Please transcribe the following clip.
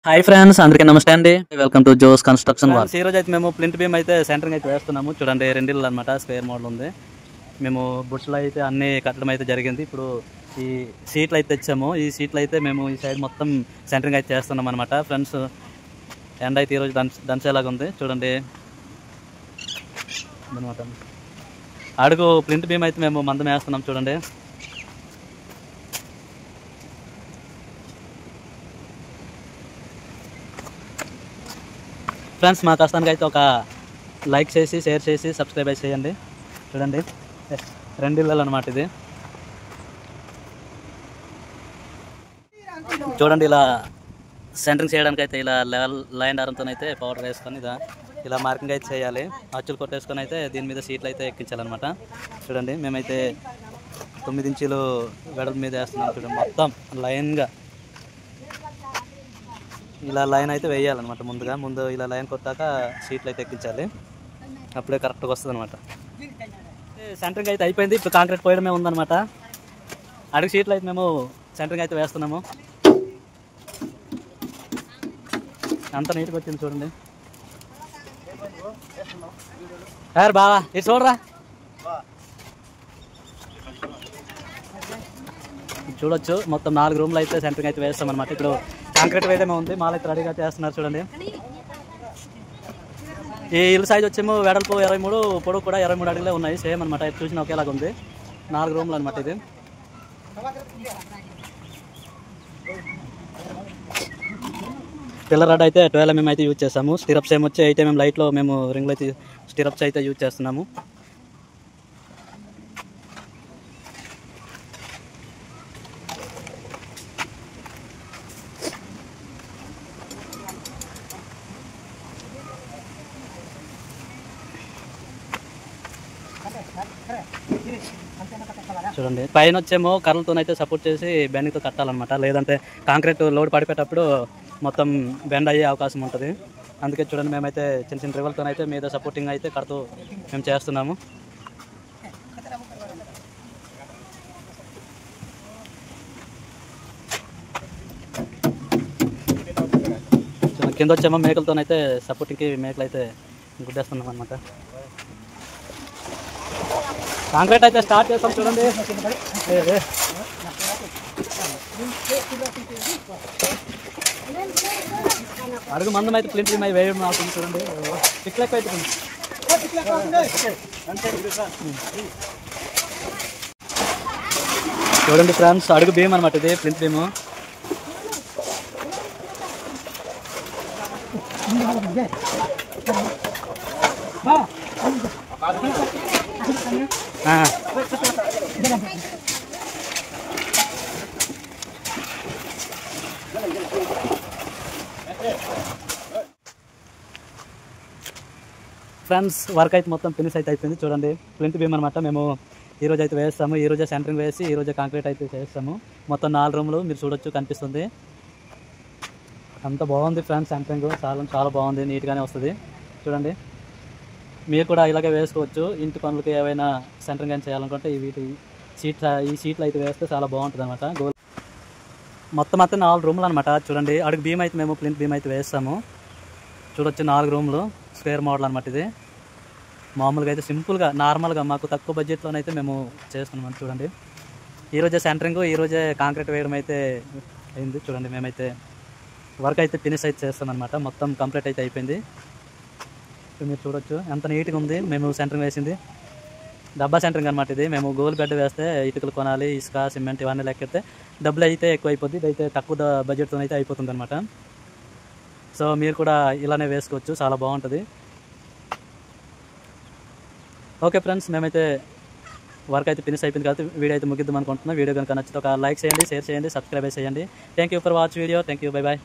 Hi friends, అందరికీ నమస్తే అండి. Welcome to Jose construction works. ఈ రోజు అయితే మేము ప్లింట్ బీమ్ అయితే సెంటరింగ్ అయితే వేస్తున్నాము. చూడండి, రెండిల్లు అనమాట, స్క్వేర్ మోడల్ ఉంది. మేము బుట్స్లో అయితే అన్ని కట్టడం అయితే జరిగింది. ఇప్పుడు ఈ సీట్లు అయితే తెచ్చాము. ఈ సీట్లు అయితే మేము ఈ సైడ్ మొత్తం సెంటరింగ్ అయితే చేస్తున్నాం అనమాట. ఫ్రెండ్స్, ఎండ అయితే ఈరోజు దంచేలాగా ఉంది. చూడండి అనమాట. అడుగు ప్లింట్ బీమ్ అయితే మేము మందం వేస్తున్నాం. చూడండి, ఫ్రెండ్స్, మా కష్టానికి అయితే ఒక లైక్ చేసి, షేర్ చేసి, సబ్స్క్రైబ్ అయితే చేయండి. చూడండి, రెండిళ్ళు అనమాట ఇది. చూడండి, ఇలా సెంటరింగ్ చేయడానికి అయితే ఇలా లైన్ దారంతో అయితే పౌడర్ వేసుకొని ఇలా మార్కింగ్ అయితే చేయాలి. అచ్చులు కొట్టేసుకొని అయితే దీని మీద సీట్లు అయితే ఎక్కించాలన్నమాట. చూడండి, మేమైతే 9 ఇంచీలు వెడల్పు మీద వేస్తున్నాం. చూడండి, మొత్తం లైన్గా ఇలా లైన్ అయితే వేయాలన్నమాట. ముందు ఇలా లైన్ కొట్టాక సీట్లు అయితే ఎక్కించాలి. అప్పుడే కరెక్ట్గా వస్తుంది అనమాట. సెంటరింగ్ అయితే అయిపోయింది. ఇప్పుడు కాంక్రీట్ పోయడమే ఉందన్నమాట. అడుగు సీట్లు అయితే మేము సెంటరింగ్ అయితే వేస్తున్నాము. అంత నీట్గా వచ్చింది. చూడండి, సార్ బావా ఇది చూడరా. చూడొచ్చు, మొత్తం 4 రూమ్లు అయితే సెంటరింగ్ అయితే వేస్తాం అనమాట. ఇప్పుడు కాంక్రీట్ వేయడమే ఉంది. మాల్ అయితే రెడీగా చేస్తున్నారు. చూడండి, ఈ ఇల్లు సైజ్ వచ్చేమో వెడల్పు 23, పొడవు కూడా 23 అడుగులే ఉన్నాయి. సేమ్ అనమాట, చూసిన ఒకేలాగా ఉంది. 4 రూమ్లు అనమాట ఇది. పిల్లర్ రాడ్ అయితే 12 mm అయితే యూజ్ చేస్తాము. స్టిరప్స్ ఏమొచ్చి 8 mm లైట్లో మేము రింగ్లో అయితే స్టిరప్స్ అయితే యూజ్ చేస్తున్నాము. చూడండి, పైన వచ్చేమో కర్రలతోనైతే సపోర్ట్ చేసి బెండింగ్తో కట్టాలన్నమాట. లేదంటే కాంక్రీట్ లోడ్ పడిపోయేటప్పుడు మొత్తం బెండ్ అయ్యే అవకాశం ఉంటుంది. అందుకే చూడండి, మేమైతే చిన్న చిన్న రివల్తోనైతే మీద సపోర్టింగ్ అయితే కడుతూ మేము చేస్తున్నాము. కింద వచ్చేమో మేకలతోనైతే సపోర్టింగ్కి మేకలు అయితే గుడ్డేస్తున్నాం అనమాట. కాంక్రీట్ అయితే స్టార్ట్ చేస్తాం. చూడండి, అడుగు మందం అయితే ప్లింట్ బీమ్ వేయడం అవుతుంది. చూడండి, పిక్లు ఎక్కువ అవుతుంది. చూడండి ఫ్రెండ్స్, అడుగు బీమ్ అనమాట ఇది, ప్లింట్ బీమ్. ఫ్రెండ్స్, వర్క్ అయితే మొత్తం ఫినిష్ అయితే అయిపోయింది. చూడండి, ప్లింట్ బీమ్ అనమాట. మేము ఈరోజు అయితే వేస్తాము. ఈరోజే సెంటరింగ్ వేసి ఈరోజే కాంక్రీట్ అయితే చేస్తాము. మొత్తం 4 రూమ్లు మీరు చూడొచ్చు, కనిపిస్తుంది. అంత బాగుంది ఫ్రెండ్స్. సెంటరింగ్ చాలా బాగుంది, నీట్గానే వస్తుంది. చూడండి, మీరు కూడా ఇలాగే వేసుకోవచ్చు. ఇంటి పనులకి ఏవైనా సెంటరింగ్ అని చేయాలనుకుంటే ఈ సీట్లు అయితే వేస్తే చాలా బాగుంటుంది అనమాట. మొత్తం అయితే 4 రూమ్లు అనమాట. చూడండి, అడుగు బీమ్ అయితే మేము ప్లింట్ బీమ్ అయితే వేస్తాము. చూడొచ్చు, 4 రూమ్లు స్క్వేర్ మోడల్ అనమాట ఇది. మామూలుగా అయితే సింపుల్గా నార్మల్గా మాకు తక్కువ బడ్జెట్లోనైతే మేము చేస్తున్నాం. చూడండి, ఈరోజే సెంటరింగ్, ఈరోజే కాంక్రీట్ వేయడం అయితే అయింది. చూడండి, మేమైతే వర్క్ అయితే ఫినిష్ అయితే చేస్తాం అనమాట. మొత్తం కంప్లీట్ అయితే అయిపోయింది. మీరు చూడొచ్చు ఎంత నీట్గా ఉంది. మేము సెంటరింగ్ వేసింది డబ్బా సెంటరింగ్ అనమాట ఇది. మేము గోల్ బెడ్ వేస్తే ఇటుకలు కొనాలి, ఇసుక, సిమెంట్ ఇవన్నీ లెక్కెడితే డబ్బులు అయితే ఎక్కువ అయిపోద్ది. ఇదైతే తక్కువ బడ్జెట్తో అయితే అయిపోతుంది అనమాట. సో మీరు కూడా ఇలానే వేసుకోవచ్చు, చాలా బాగుంటుంది. ఓకే ఫ్రెండ్స్, మేమైతే వర్క్ అయితే ఫినిష్ అయిపోయింది కాబట్టి వీడియో అయితే ముగిద్దాం అనుకుంటున్నాం. వీడియో కనుక నచ్చితే ఒక లైక్ చేయండి, షేర్ చేయండి, సబ్స్క్రైబ్ చేయండి. Thank you for watch video. Thank you, bye bye.